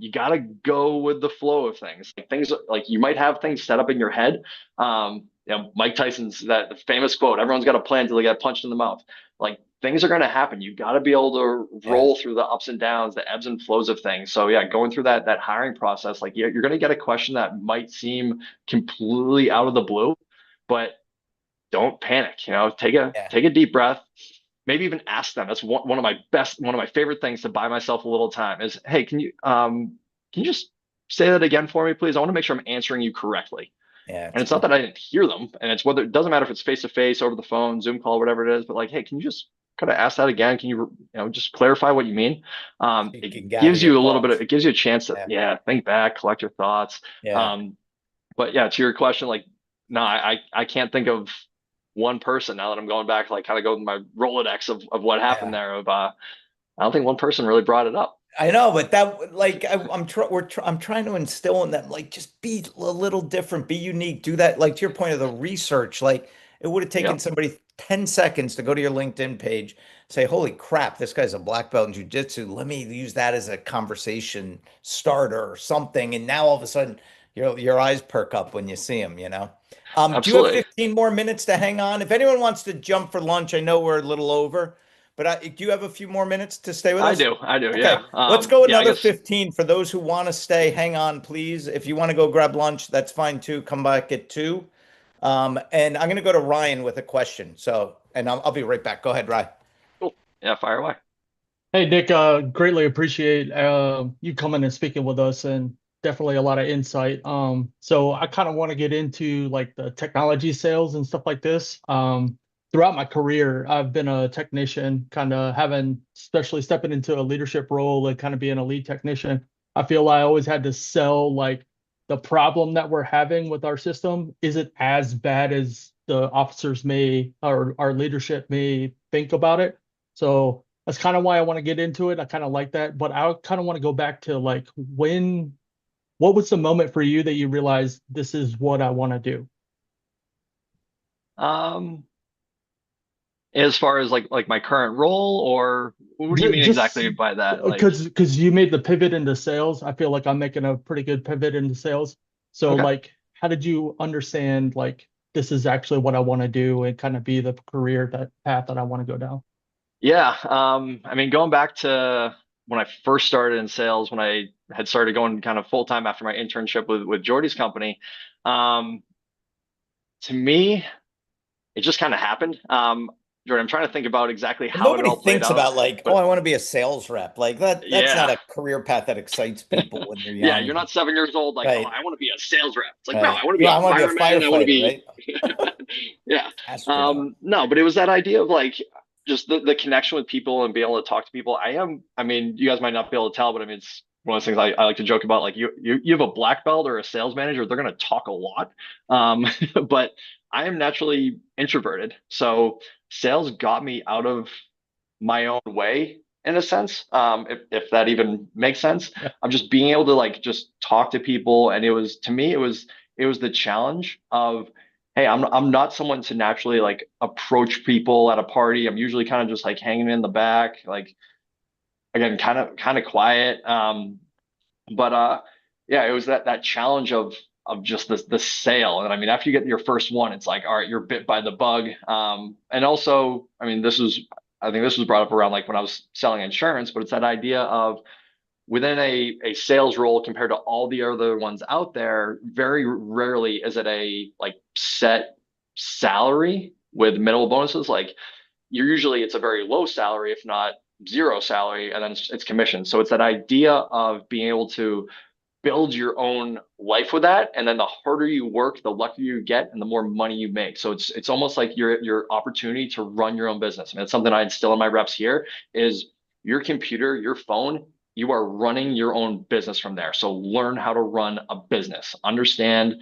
you got to go with the flow of things. Like things like you might have things set up in your head. Mike Tyson's that famous quote: "Everyone's got a plan until they get punched in the mouth." Like things are going to happen. You got to be able to Yeah, roll through the ups and downs, the ebbs and flows of things. So yeah, going through that hiring process, like you're going to get a question that might seem completely out of the blue, but don't panic. yeah, Take a deep breath. Maybe even ask them. That's one of my favorite things to buy myself a little time is, hey, can you just say that again for me, please? I want to make sure I'm answering you correctly. Yeah, And it's it's not good. that I didn't hear them, and it's whether it doesn't matter if it's face to face, over the phone, Zoom call, whatever it is, but like, hey, can you just kind of ask that again? Can just clarify what you mean? So you It can gather gives your you a little bit of, thoughts. it gives you a chance to, Yeah. yeah, think back, collect your thoughts. Yeah. Um, but yeah, to your question, like, no, I can't think of one person now that I'm going back, like kind of go to my Rolodex of what happened Yeah. there. I don't think one person really brought it up. I know, but that like I'm trying to instill in them like just be a little different, be unique, do that like to your point of the research. Like it would have taken Yep, somebody 10 seconds to go to your LinkedIn page, say, "Holy crap, this guy's a black belt in jujitsu. Let me use that as a conversation starter or something." And now all of a sudden your eyes perk up when you see him, you know. Do you have absolutely. 15 more minutes to hang on? If anyone wants to jump for lunch, I know we're a little over, but do you have a few more minutes to stay with us? I do, Okay, yeah. let's go Yeah, I another guess 15 for those who want to stay. Hang on, please. If you want to go grab lunch, that's fine too. Come back at 2. And I'm going to go to Ryan with a question. So, and I'll be right back. Go ahead, Ryan. cool. Yeah, fire away. Hey Nick, greatly appreciate you coming and speaking with us, and definitely a lot of insight. So I kind of want to get into like the technology sales and stuff like this. Throughout my career, I've been a technician, kind of having, especially stepping into a leadership role and kind of being a lead technician. I feel I always had to sell like the problem that we're having with our system isn't as bad as the officers may or our leadership may think about it. So that's kind of why I want to get into it. I kind of like that, but I kind of want to go back to like what was the moment for you that you realized this is what I want to do? Um, as far as like my current role, or what do you mean Just exactly by that? Like, because you made the pivot into sales. I feel like I'm making a pretty good pivot into sales. So okay. like, how did you understand like this is actually what I want to do and kind of be the career that path that I want to go down? Yeah. I mean, going back to when I first started in sales, when I had started going kind of full time after my internship with Jordy's company, um, to me, it just kind of happened. Jordy, I'm trying to think about exactly Well, how it nobody all played thinks out, about like, oh, but I want to be a sales rep. Like that's not yeah. a career path that excites people when they're Yeah, young. you're not 7 years old, like, oh, Right. I want to be a sales rep. It's like, bro, Right. I want to be Well, a I want to be a fireman. I want to firefighter, be, right? yeah. Astronaut. No, but it was that idea of like just the connection with people and being able to talk to people. I mean, you guys might not be able to tell, but I mean, it's one of those things I like to joke about. Like you have a black belt or a sales manager, they're going to talk a lot. Um, but I am naturally introverted. So sales got me out of my own way in a sense, if that even makes sense. Yeah. I'm just being able to like just talk to people, and it was to me it was the challenge of, hey, I'm not someone to naturally like approach people at a party. I'm usually kind of just like hanging in the back, like again, kind of quiet. But yeah, it was that challenge of just the sale. And I mean, after you get your first one, it's like, all right, you're bit by the bug. And also, I mean, I think this was brought up around like when I was selling insurance, but it's that idea of within a sales role compared to all the other ones out there, very rarely is it a like set salary with minimal bonuses. Like you're usually it's a very low salary, if not zero salary, and then it's commission. So it's that idea of being able to build your own life with that, and then the harder you work, the luckier you get and the more money you make. So it's almost like your opportunity to run your own business. And it's something I instill in my reps here is your computer, your phone, you are running your own business from there. So learn how to run a business, understand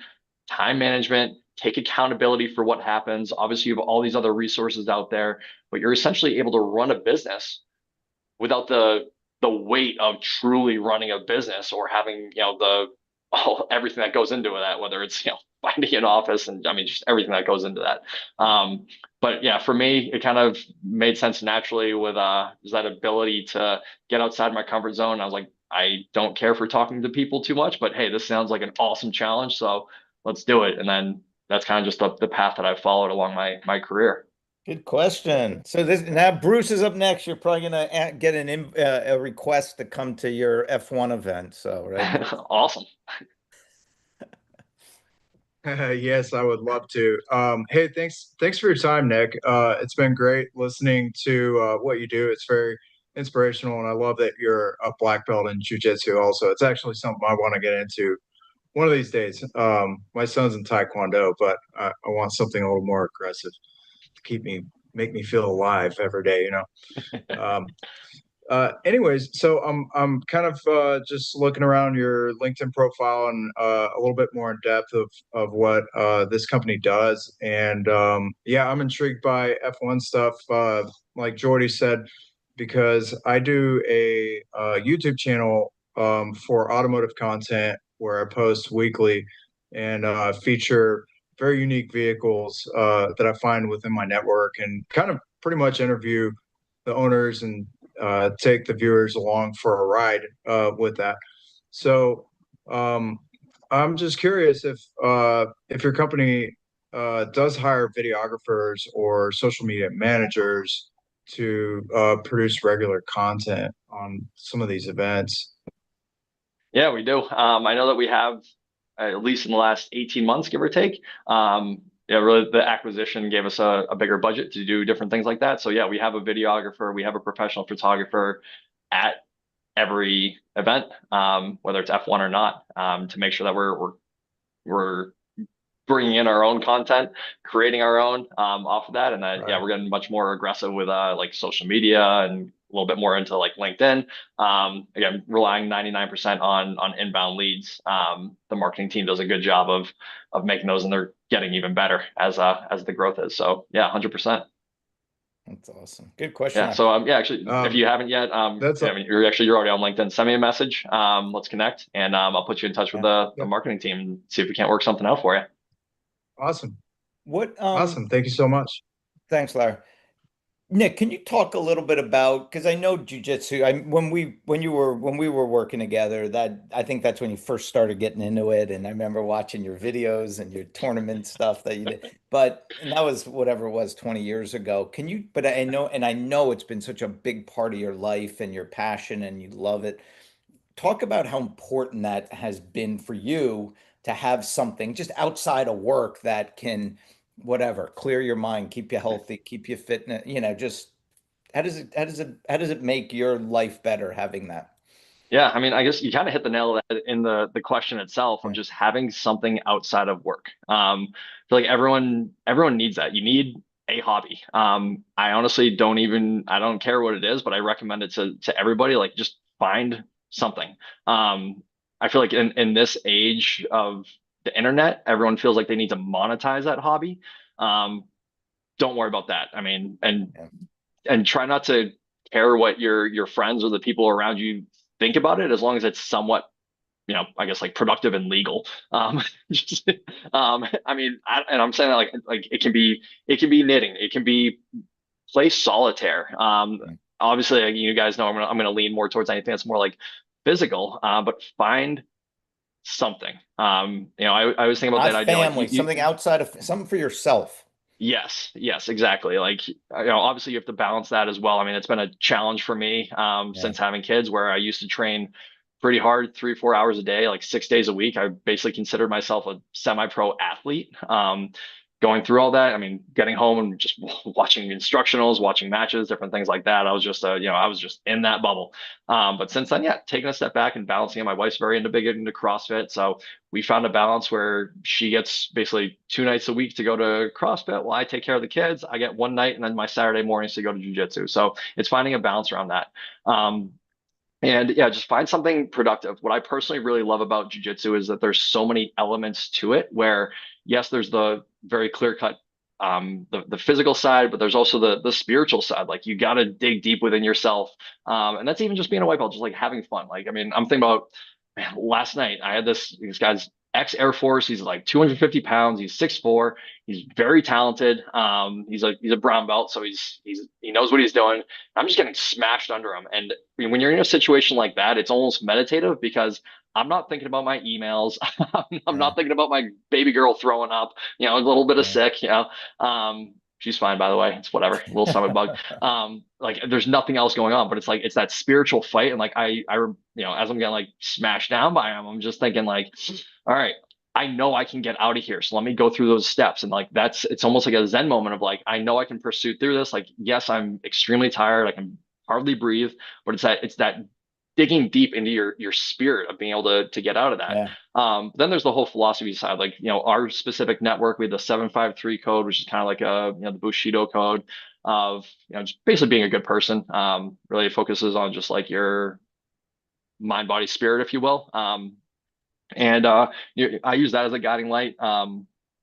time management, take accountability for what happens. Obviously you have all these other resources out there, but you're essentially able to run a business without the weight of truly running a business or having everything that goes into that, whether it's finding an office, and I mean just everything that goes into that. But yeah, for me it kind of made sense naturally with just that ability to get outside my comfort zone. I was like, I don't care for talking to people too much, but hey, this sounds like an awesome challenge, so let's do it. And then that's kind of just the path that I've followed along my career. Good question. So this now Bruce is up next. You're probably gonna get a request to come to your F1 event. So right, Bruce? Awesome. Yes, I would love to. Hey, thanks for your time, Nick. It's been great listening to what you do. It's very inspirational, and I love that you're a black belt in jujitsu also. It's actually something I want to get into one of these days. My son's in Taekwondo, but I want something a little more aggressive to make me feel alive every day, you know. Um, anyways, so I'm kind of just looking around your LinkedIn profile and a little bit more in depth of what this company does, and yeah, I'm intrigued by F1 stuff, like Jordy said, because I do a YouTube channel for automotive content where I post weekly and feature very unique vehicles that I find within my network, and kind of pretty much interview the owners and take the viewers along for a ride with that. So I'm just curious if your company does hire videographers or social media managers to produce regular content on some of these events. Yeah, we do. I know that we have, at least in the last 18 months, give or take. Yeah, really the acquisition gave us a bigger budget to do different things like that. So yeah, we have a videographer, we have a professional photographer at every event, whether it's F1 or not, to make sure that we're bringing in our own content, creating our own off of that, and that yeah, we're getting much more aggressive with like social media and a little bit more into like LinkedIn. Again, relying 99% on inbound leads. The marketing team does a good job of making those, and they're getting even better as the growth is. So yeah, 100%. That's awesome. Good question. Yeah. So yeah, actually, if you haven't yet, that's I mean, you're already on LinkedIn. Send me a message. Let's connect, and I'll put you in touch with the marketing team and see if we can't work something out for you. awesome. What Awesome. Thank you so much. Thanks, Larry. Nick, can you talk a little bit about, because I know jujitsu, when we were working together, that I think that's when you first started getting into it, and I remember watching your videos and your tournament stuff that you did. And that was whatever it was 20 years ago. But I know it's been such a big part of your life and your passion and you love it. Talk about how important that has been for you to have something just outside of work that can, whatever, clear your mind, keep you healthy, keep you fit, just how does it make your life better having that? Yeah, I mean, I guess you kind of hit the nail in the question itself of Yeah. just having something outside of work. I feel like everyone needs that. You need a hobby. I honestly I don't care what it is, but I recommend it to everybody. Like, just find something. I feel like in this age of the internet, everyone feels like they need to monetize that hobby. Um, don't worry about that. I mean, Yeah. and try not to care what your friends or the people around you think about it, as long as it's somewhat, I guess, like productive and legal. Just, I mean, and I'm saying that like it can be knitting, it can be play solitaire. Obviously, like, you guys know I'm gonna lean more towards anything that's more like physical, but find something. I was thinking about that Not idea, like family, something outside of something for yourself. Yes, exactly. Like, obviously you have to balance that as well. I mean, it's been a challenge for me Yeah. since having kids, where I used to train pretty hard, 3, 4 hours a day, like 6 days a week. I basically considered myself a semi-pro athlete. Going through all that, I mean, getting home and just watching instructionals, watching matches, different things like that. I was just, I was just in that bubble. But since then, yeah, taking a step back and balancing it. My wife's very big into CrossFit, so we found a balance where she gets basically 2 nights a week to go to CrossFit while I take care of the kids. I get one night, and then my Saturday mornings to go to jujitsu. So it's finding a balance around that. And yeah, just find something productive. What I personally really love about jujitsu is that there's so many elements to it, where yes, there's the very clear cut the physical side, but there's also the spiritual side. Like, you got to dig deep within yourself. And that's even just being a white belt, just like having fun. Like, I mean, I'm thinking about, man, last night I had this guy's ex Air Force. He's like 250 pounds. He's 6'4". He's very talented. He's a brown belt, so he knows what he's doing. I'm just getting smashed under him. And I mean, when you're in a situation like that, it's almost meditative, because I'm not thinking about my emails. I'm Yeah. not thinking about my baby girl throwing up, a little bit of Yeah. sick, she's fine, by the way. It's whatever, a little stomach bug. Like, there's nothing else going on, but it's like, it's that spiritual fight. And like, as I'm getting like smashed down by him, I'm just thinking like, all right, I know I can get out of here. So let me go through those steps. And like, it's almost like a Zen moment of like, I know I can pursue through this. Like, yes, I'm extremely tired. I can hardly breathe, but it's that digging deep into your spirit of being able to get out of that. Yeah. Then there's the whole philosophy side, like, our specific network, we have the 753 code, which is kind of like the Bushido code of, just basically being a good person. Really focuses on just like your mind, body, spirit, if you will. And I use that as a guiding light. I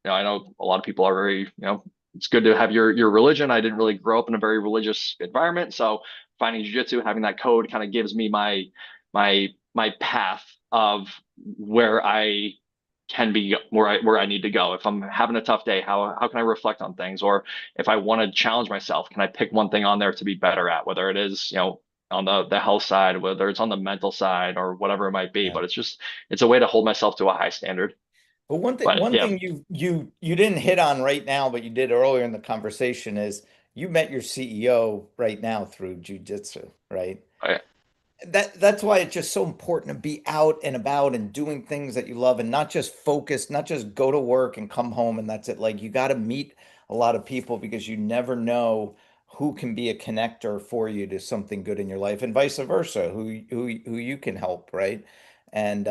know a lot of people are very, it's good to have your religion. I didn't really grow up in a very religious environment, so finding jujitsu, having that code kind of gives me my path of where I can be, where I need to go. If I'm having a tough day, how can I reflect on things? Or if I want to challenge myself, can I pick one thing on there to be better at, whether it is, on the health side, whether it's on the mental side or whatever it might be. Yeah. But it's a way to hold myself to a high standard. But one thing, But one yeah, thing you didn't hit on right now, but you did earlier in the conversation is you met your CEO right now through jujitsu, right? I, That's why it's just so important to be out and about and doing things that you love and not just focus, not just go to work and come home and that's it. Like you got to meet a lot of people because you never know who can be a connector for you to something good in your life and vice versa, who you can help, right? And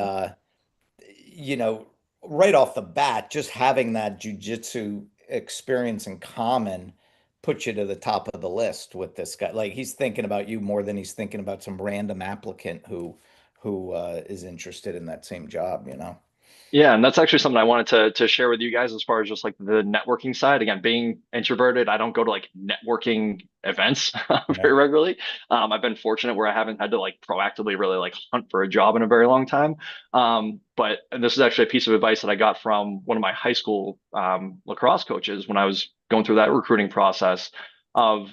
you know, right off the bat, just having that jujitsu experience in common puts you to the top of the list with this guy. Like he's thinking about you more than he's thinking about some random applicant who is interested in that same job, you know? Yeah, and that's actually something I wanted to share with you guys as far as just like the networking side. Again, being introverted, I don't go to like networking events Yeah. very regularly. I've been fortunate where I haven't had to like proactively really like hunt for a job in a very long time. But and this is actually a piece of advice that I got from one of my high school lacrosse coaches when I was going through that recruiting process of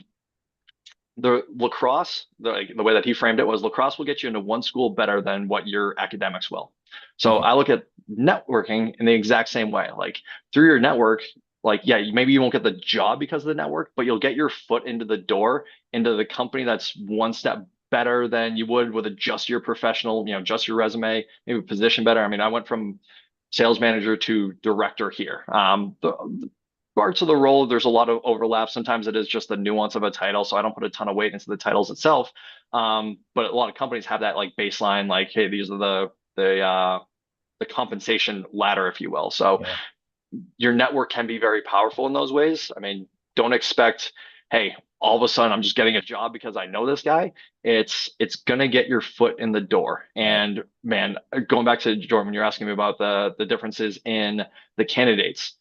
the lacrosse, the way that he framed it was lacrosse will get you into one school better than what your academics will. So Mhm. I look at networking in the exact same way. Like through your network, like, yeah, maybe you won't get the job because of the network, but you'll get your foot into the door into the company that's one step better than you would with just your professional, just your resume, maybe position better. I mean, I went from sales manager to director here. The parts of the role, there's a lot of overlap. Sometimes it is just the nuance of a title, so I don't put a ton of weight into the titles itself. But a lot of companies have that like baseline, like, hey, these are the compensation ladder, if you will. So Yeah. your network can be very powerful in those ways. I mean, don't expect, hey, all of a sudden I'm just getting a job because I know this guy. It's gonna get your foot in the door. Right. And man, going back to Jordan, when you're asking me about the differences in the candidates,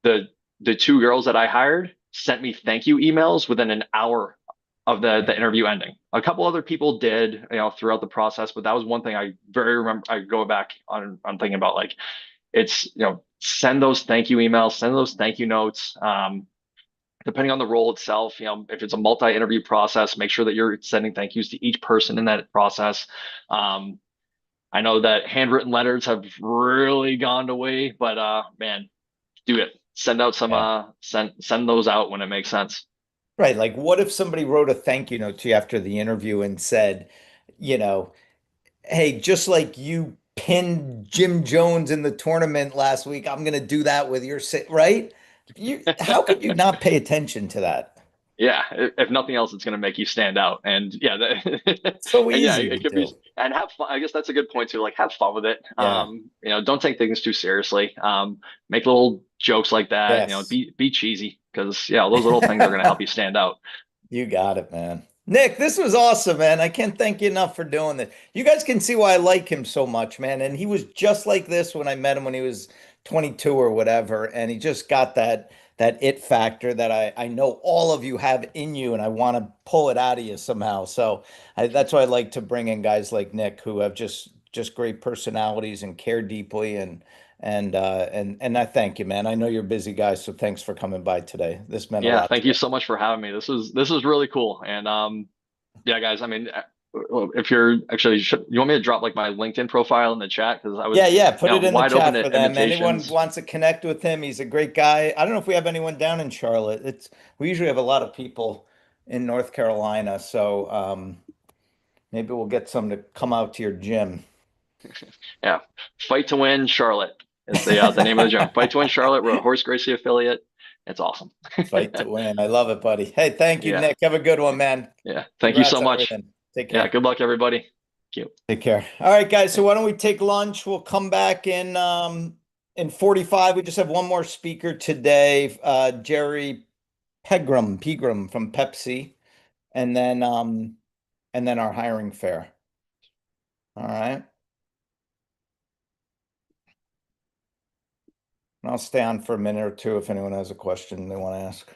the the two girls that I hired sent me thank you emails within an hour of the interview ending. A couple other people did, throughout the process, but that was one thing I very remember. I go back on thinking about like it's send those thank you emails, send those thank you notes. Depending on the role itself, if it's a multi-interview process, make sure that you're sending thank yous to each person in that process. I know that handwritten letters have really gone away, but man, do it. Send out some Yeah. send those out when it makes sense. Right. Like what if somebody wrote a thank you note to you after the interview and said, you know, hey, just like you pinned Jim Jones in the tournament last week, I'm going to do that with your sit, right? How could you not pay attention to that? Yeah, if nothing else, it's going to make you stand out. And yeah, So and yeah, easy to it could be do. and have fun. I guess that's a good point too. Like have fun with it. Yeah. Don't take things too seriously. Make little jokes like that. Yes. Be cheesy because yeah, those little things are going to help you stand out. You got it, man. Nick, this was awesome, man. I can't thank you enough for doing this. You guys can see why I like him so much, man. And he was just like this when I met him when he was 22 or whatever. And he just got that it factor that I know all of you have in you, and I want to pull it out of you somehow. So that's why I like to bring in guys like Nick who have just great personalities and care deeply and I thank you, man. I know you're a busy guy, so thanks for coming by today. This meant a Yeah, lot thank to you us. so much for having me. This is really cool. And yeah, guys, I mean, if you're actually, you want me to drop like my LinkedIn profile in the chat because I Yeah, was, yeah, put it in the wide open chat to for them. Anyone invitations. wants to connect with him, he's a great guy. I don't know if we have anyone down in Charlotte. It's we usually have a lot of people in North Carolina, so maybe we'll get some to come out to your gym. Yeah, Fight to Win Charlotte is the name of the gym. Fight to Win Charlotte. We're a Horse Gracie affiliate. It's awesome. Fight to win. I love it, buddy. Hey, thank you, Yeah, Nick. Have a good one, man. yeah. Thank you so Congrats on much. everything. Take Yeah, care. good luck, everybody. you. Take care. All right, guys. So why don't we take lunch? We'll come back in 45. We just have one more speaker today, Jerry Pegram from Pepsi, and then our hiring fair. All right. And I'll stay on for a minute or two if anyone has a question they want to ask.